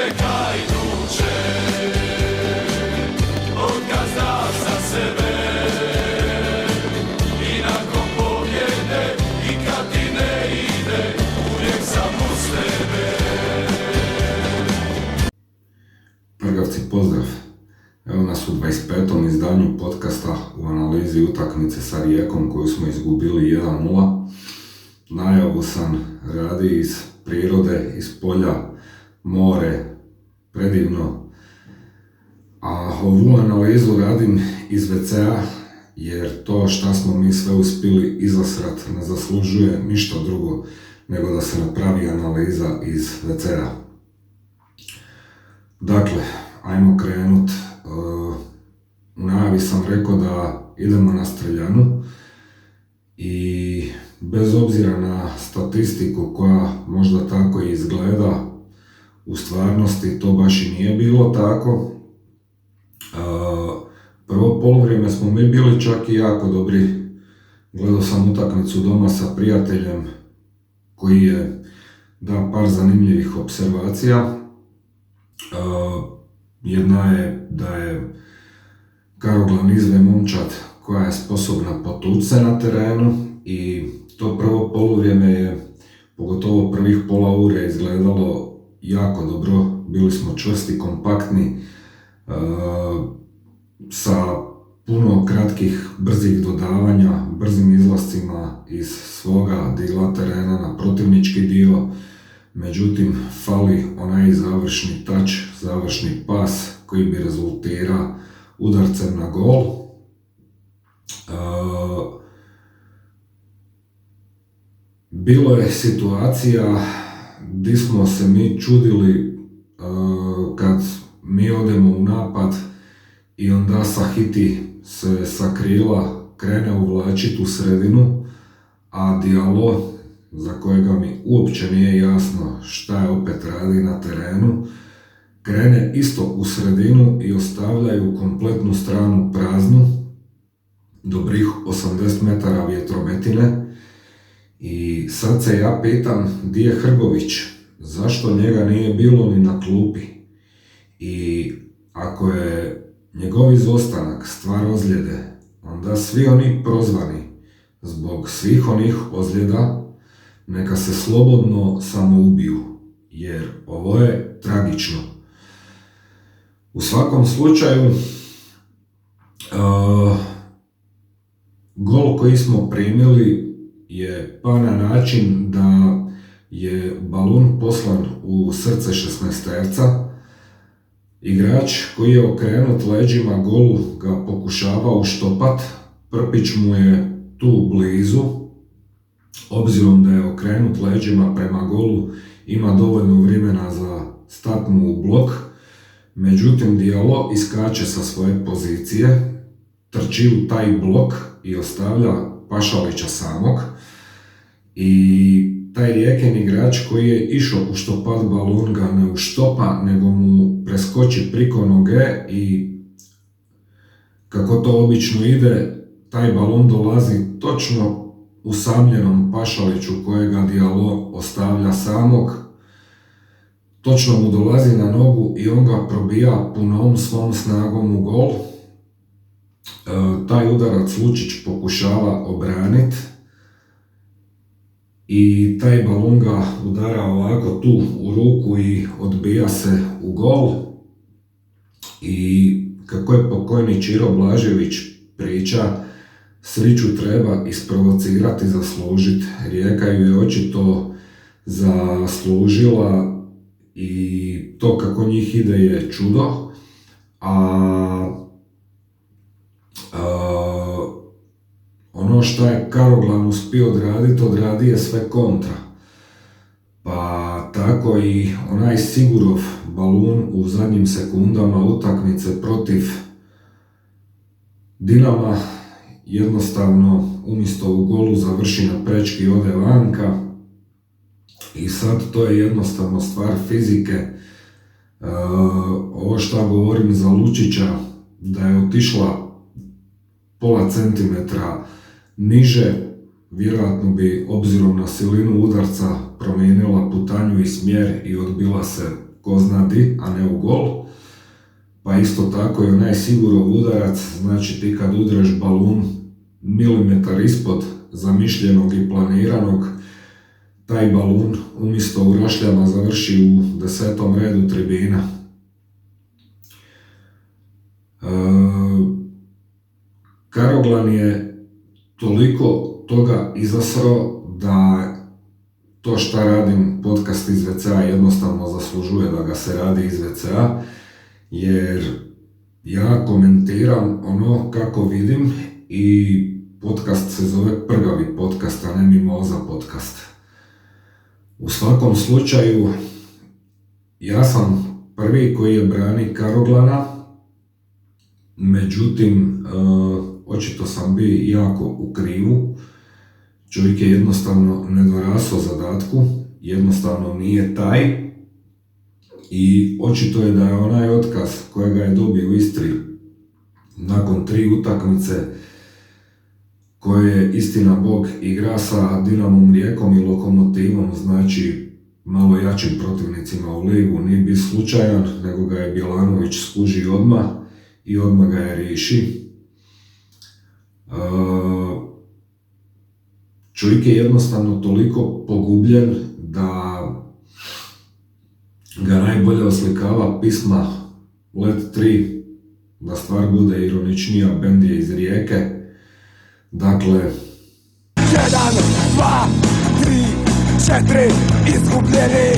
hajduče, otkaz da za sebe i nakon pobjede i kad ti ne ide uvijek sam uz tebe. Prgavci, pozdrav! Evo nas u 25. izdanju podcasta u analizi utakmice sa Rijekom koju smo izgubili 1-0. Najavu sam radi iz prirode, iz polja, more, predivno. A ovu analizu radim iz WC-a jer to šta smo mi sve uspjeli izasrat ne zaslužuje ništa drugo nego da se napravi analiza iz WC-a. Dakle, ajmo krenut. U najavi sam rekao da idemo na streljanu i bez obzira na statistiku koja možda tako i izgleda, u stvarnosti to baš i nije bilo tako. Prvo polovrijeme smo mi bili čak i jako dobri. Gledao sam utakmicu doma sa prijateljem koji je dao par zanimljivih observacija. Jedna je da je Karoglan izve momčad koja je sposobna potući se na terenu i to prvo poluvrijeme je, pogotovo prvih pola ure, izgledalo jako dobro. Bili smo čvrsti, kompaktni, sa puno kratkih, brzih dodavanja, brzim izlascima iz svoga dijela terena na protivnički dio. Međutim, fali onaj završni touch, završni pas koji bi rezultirao udarcem na gol. Bilo je situacija gdje smo se mi čudili kad mi odemo u napad i onda Sahiti se sa krila krene uvlačiti u sredinu, a Diallo, za kojega mi uopće nije jasno šta je opet radi na terenu, krene isto u sredinu i ostavljaju kompletnu stranu praznu, dobrih 80 metara vjetrometine. I sad se ja pitam gdje je Hrgović, zašto njega nije bilo ni na klupi. I ako je njegov izostanak stvar ozljede, onda svi oni prozvani zbog svih onih ozljeda neka se slobodno samo ubiju, jer ovo je tragično. U svakom slučaju, gol koji smo primili je pa na način da je balun poslan u srce 16-terca. Igrač koji je okrenut leđima golu ga pokušava uštopat, Prpić mu je tu blizu. Obzirom da je okrenut leđima prema golu, ima dovoljno vremena za stat mu u blok. Međutim, Diallo iskače sa svoje pozicije, trči u taj blok i ostavlja Pašalića samog. I taj Rijekin igrač koji je išao uštopat balon ga ne uštopa, nego mu preskoči priko noge i kako to obično ide, taj balon dolazi točno usamljenom Pašaliću kojega Diallo ostavlja samog. Točno mu dolazi na nogu i on ga probija punom svom snagom u gol. Taj udarac Lučić pokušava obraniti i taj balon ga udara ovako tu u ruku i odbija se u gol. I kako je pokojni Čiro Blažević priča, sriću treba isprovocirati, zaslužiti. Rijeka ju je očito zaslužila i to kako njih ide je čudo. Ono što je Karoglan uspio odradi je sve kontra. Pa tako i onaj Sigurov balun u zadnjim sekundama utakmice protiv Dinama jednostavno umjesto u golu završi na prečki, ode vanka. I sad to je jednostavno stvar fizike. Ovo što govorim za Lučića, da je otišla pola centimetra niže, vjerojatno bi obzirom na silinu udarca promijenila putanju i smjer i odbila se ko zna di, a ne u gol. Pa isto tako i onaj Sigurov udarac, znači ti kad udraš balun milimetar ispod zamišljenog i planiranog, taj balun umjesto u rašljama završi u 10. redu tribina. Karoglan je toliko toga izasro da to šta radim podcast iz WC-a jednostavno zaslužuje da ga se radi iz WC-a, jer ja komentiram ono kako vidim i podcast se zove Prgavi podcast, a ne Mimoza podcast. U svakom slučaju, ja sam prvi koji je brani Karoglana, međutim, očito sam bio jako u krivu. Čovjek je jednostavno nedorasao zadatku, jednostavno nije taj i očito je da je onaj otkaz kojega je dobio u Istri nakon 3 utakmice koje istina Bog igra sa Dinamom Rijekom i Lokomotivom, znači malo jačim protivnicima u ligu, nije bio slučajan, nego ga je Bjelanović skuži odmah i odmah ga je riješi. Čovjek je jednostavno toliko pogubljen da ga najbolje oslikava pisma Let 3, da stvar bude ironičnija, bend je iz Rijeke. Dakle, 1, 2, 3, 4, izgubljeni.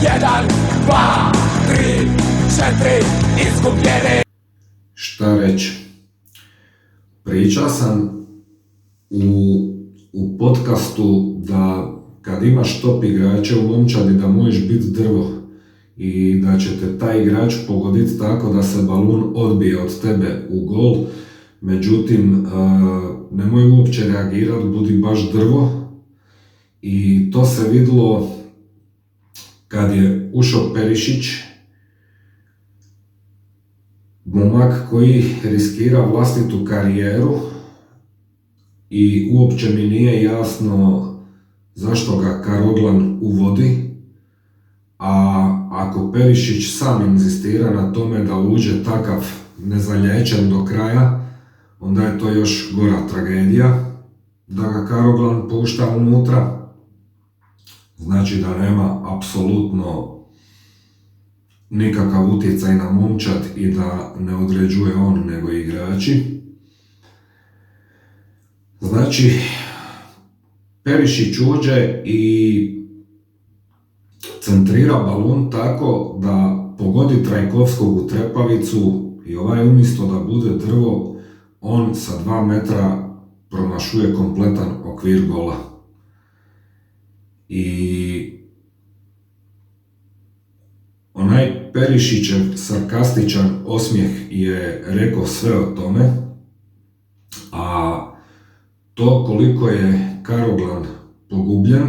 1, 2, 3, 4, izgubljeni. šta reći? Pričao sam u podcastu da kad imaš top igrače u momčadi da možeš biti drvo i da će te taj igrač pogoditi tako da se balun odbije od tebe u gol. Međutim, nemoj uopće reagirati, budi baš drvo. I to se vidjelo kad je ušao Perišić, momak koji riskira vlastitu karijeru i uopće mi nije jasno zašto ga Karoglan uvodi, a ako Perišić sam inzistira na tome da uđe takav nezalječen do kraja, onda je to još gora tragedija, da ga Karoglan pušta unutra, znači da nema apsolutno nikakav utjecaj na momčad i da ne određuje on nego igrači. Znači, Perišić uđe i centrira balun tako da pogodi Trajkovskog u trepavicu i ovaj umjesto da bude drvo, on sa 2 metra promašuje kompletan okvir gola. I onaj Perišićev sarkastičan osmijeh je rekao sve o tome, a to koliko je Karoglan pogubljen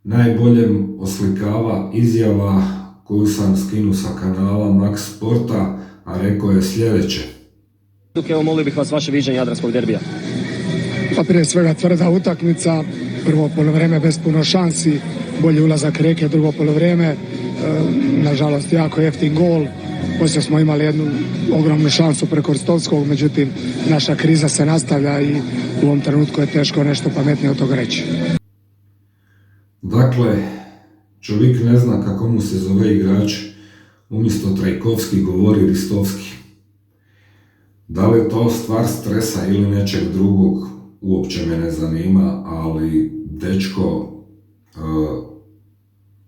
najbolje oslikava izjava koju sam skinuo sa kanala Max Sporta, a rekao je sljedeće. Evo, molio bih vas vaše viđenje jadranskog derbija. Pa prije svega tvrda utakmica, prvo poluvreme bez puno šansi, bolji ulazak Rijeke, drugo poluvreme, nažalost jako jeftin gol. Poslije smo imali jednu ogromnu šansu preko Rstovskog, međutim naša kriza se nastavlja i u ovom trenutku je teško nešto pametnije od toga reći. Dakle, čovjek ne zna kako mu se zove igrač, umjesto Trajkovski govori Ristovski. Da li je to stvar stresa ili nečeg drugog, uopće me ne zanima, ali dečko,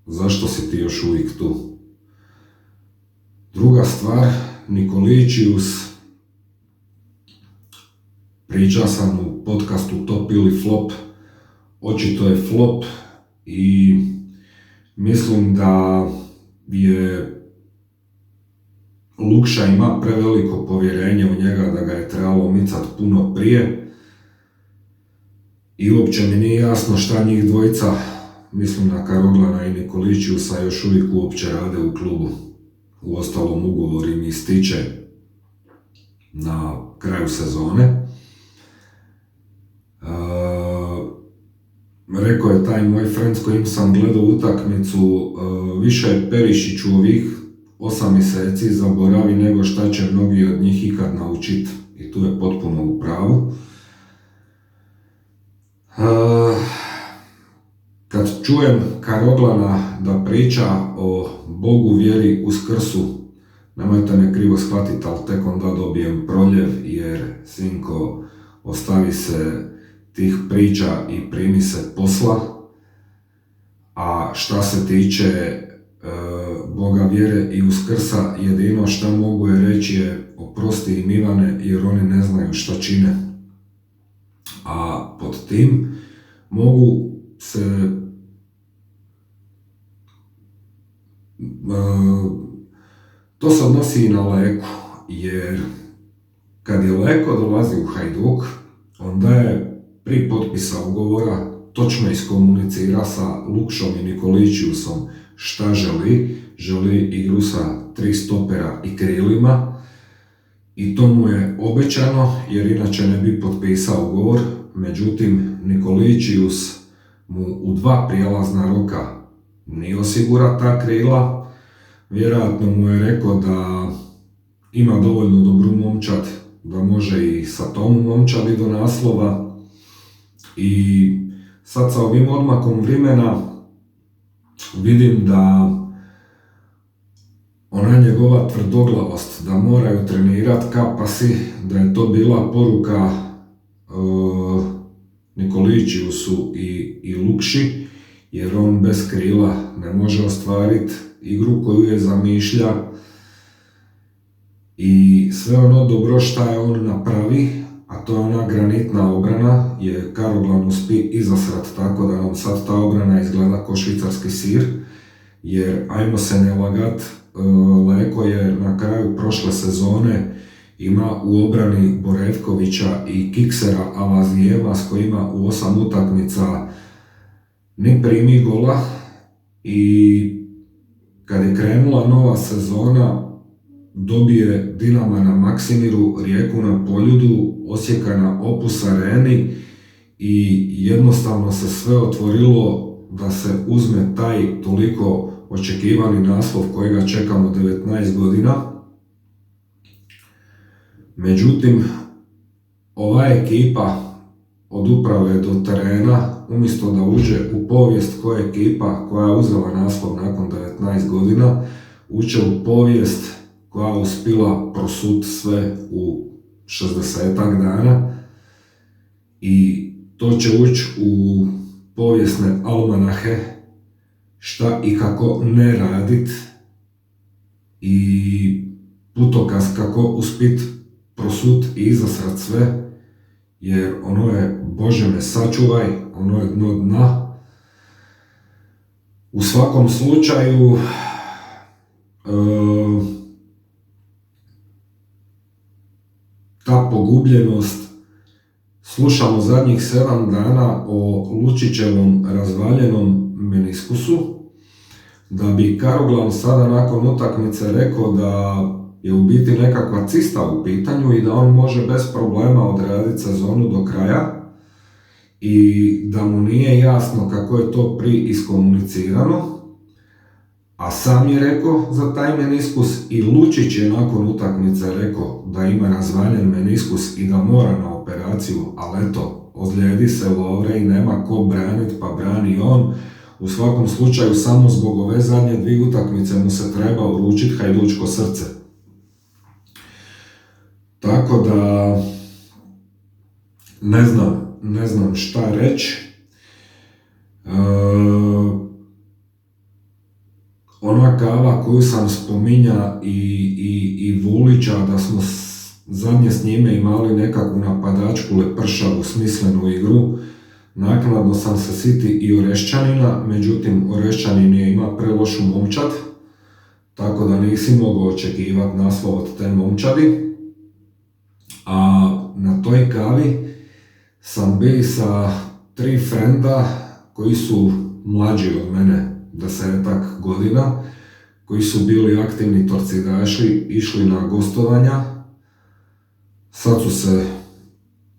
zašto si ti još uvijek tu? Druga stvar, Nikoličius, pričao sam u podcastu Top ili Flop, očito je flop i mislim da je Lukša ima preveliko povjerenje u njega da ga je trebalo micati puno prije i uopće mi nije jasno šta njih dvojica, mislim na Karoglana i Nikoličiusa, još uvijek uopće rade u klubu. Uostalom ugovor im ističe na kraju sezone. rekao je taj moj friend s kojim sam gledao utakmicu, više Perišić u ovih 8 mjeseci zaboravi nego šta će mnogi od njih ikad naučiti. I tu je potpuno u pravu. Kad čujem Karoglana da priča o Bogu, vjeri, uskrsu, nemojte me krivo shvatiti, ali tek onda dobijem proljev, jer sinko, ostavi se tih priča i primi se posla. A šta se tiče Boga, vjere i uskrsa, jedino što mogu je reći je oprosti im Ivane, jer oni ne znaju šta čine. A pod tim mogu se to se odnosi i na Leku, jer kad je Leko dolazi u Hajduk, onda je pri potpisa ugovora točno iskomunicira sa Lukšom i Nikolićiusom šta želi. Želi igru sa 3 stopera i krilima i to mu je obećano, jer inače ne bi potpisao ugovor. Međutim, Nikolićius mu u 2 prijelazna roka nije osigura ta krila. Vjerojatno mu je rekao da ima dovoljno dobru momčad da može i sa tom momčadi do naslova. I sad sa ovim odmakom vremena vidim da ona njegova tvrdoglavost da moraju trenirati kapasi, da je to bila poruka Nikolićiusu i Lukši, jer on bez krila ne može ostvariti igru koju je zamišlja. I sve ono dobro što je on napravi, a to je ona granitna obrana, je Karoglan uspi izasrat tako da nam sad ta obrana izgleda ko švicarski sir, jer ajmo se ne lagat, Leko je na kraju prošle sezone ima u obrani Borevkovića i Kiksera Avazijeva s kojima u 8 utakmica ni primi gola. I kad je krenula nova sezona, dobije Dinama na Maksimiru, Rijeku na Poljudu, Osijeka na Opus Areni i jednostavno se sve otvorilo da se uzme taj toliko očekivani naslov kojega čekamo 19 godina. Međutim, ova ekipa od uprave do terena, umjesto da uđe u povijest koja ekipa koja je uzela naslov nakon 19 godina, uče u povijest koja je uspjela prosut sve u 60-ak dana i to će ući u povijesne almanahe šta i kako ne radit i putokaz kako uspit prosut i izasrat sve, jer ono je, Bože me sačuvaj, ono je dno dna. U svakom slučaju ta pogubljenost, slušamo zadnjih 7 dana o Lučićevom razvaljenom meniskusu, da bi Karoglan sada nakon utakmice rekao da je u biti nekakva cista u pitanju i da on može bez problema odraditi sezonu do kraja i da mu nije jasno kako je to iskomunicirano, a sam je rekao za taj meniskus i Lučić je nakon utakmice rekao da ima razvaljen meniskus i da mora na operaciju, ali eto, ozlijedi se Lovre i nema ko branit, pa brani on. U svakom slučaju, samo zbog ove zadnje 2 utakmice mu se treba uručiti hajdučko srce. Tako da, ne znam šta reći. Ona kava koju sam spominja i Vulića, da smo zadnje s njime imali nekakvu napadačku lepršavu smislenu igru, naknadno sam se siti i Orešćanina, međutim Orešćanin je ima prelošu momčad, tako da nisi mogao očekivati naslov od te momčadi. A na toj kavi sam bio sa 3 frenda koji su mlađi od mene 10-ak godina, koji su bili aktivni torcidaši, išli na gostovanja. Sad su se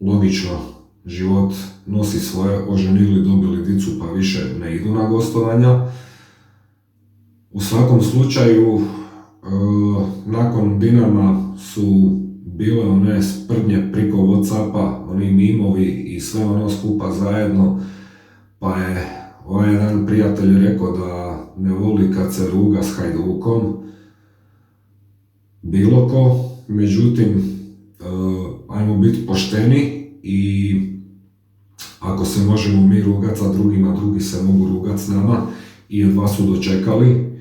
logično život nosi svoje, oženili, dobili dicu pa više ne idu na gostovanja. U svakom slučaju, nakon Dinama su bile one sprdnje priko Whatsappa, oni mimovi i sve ono skupa zajedno, pa je ovaj jedan prijatelj rekao da ne voli kad se ruga s Hajdukom, bilo ko, međutim, ajmo biti pošteni i ako se možemo mi rugati sa drugima, drugi se mogu rugati s nama i jedva su dočekali.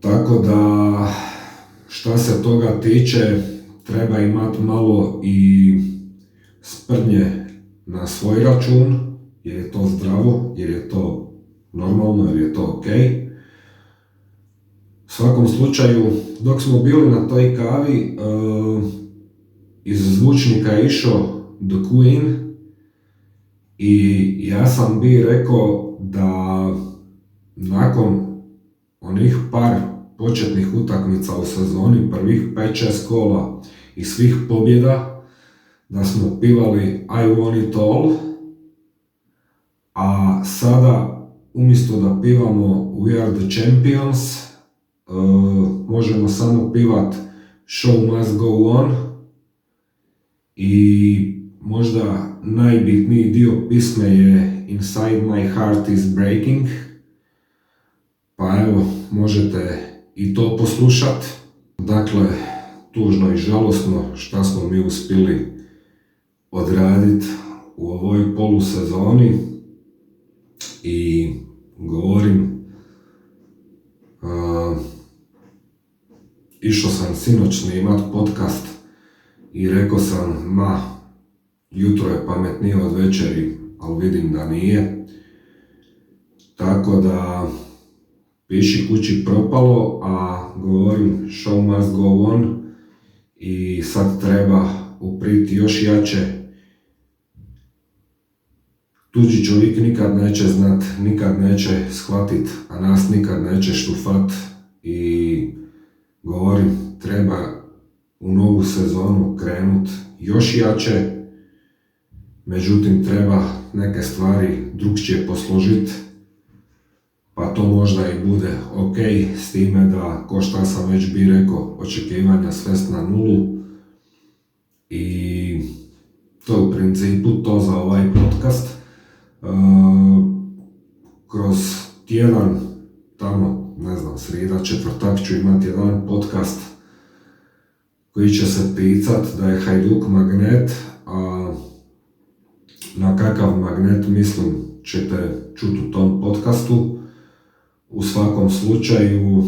Tako da, šta se toga tiče, treba imati malo i sprdnje na svoj račun, jer je to zdravo, jer je to normalno, jer je to ok. U svakom slučaju, dok smo bili na toj kavi, iz zvučnika je išao The Queen i ja sam bi rekao da nakon onih par početnih utakmica u sezoni, prvih 5-6 kola i svih pobjeda, da smo pivali I want it all, a sada umjesto da pivamo We are the champions, možemo samo pivat Show must go on i možda najbitniji dio pisme je Inside my heart is breaking, pa evo, možete i to poslušat. Dakle, tužno i žalosno šta smo mi uspjeli odraditi u ovoj polusezoni i govorim, išao sam sinoć snimat podcast i rekao sam, jutro je pametnije od večeri, ali vidim da nije. Tako da, piši kući propalo, a govorim show must go on i sad treba upriti još jače. Tuđi čovjek nikad neće znat, nikad neće shvatit, a nas nikad neće štufat i govorim, treba u novu sezonu krenut još jače, međutim treba neke stvari drukčije posložit, pa to možda i bude ok, s time da, ko šta sam već bi rekao, očekivanja svest na nulu i to je u principu to za ovaj podcast. Kroz tjedan, tamo, ne znam, sreda, četvrtak ću imati jedan podcast koji će se picat da je Hajduk magnet, a na kakav magnet mislim ćete čuti u tom podcastu. U svakom slučaju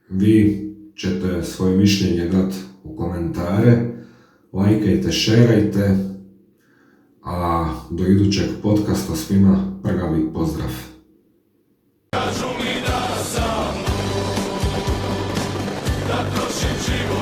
vi ćete svoje mišljenje dati u komentare, lajkajte, šerajte, a do idućeg podcasta svima prgavi pozdrav. Kažu mi da sam da trošim život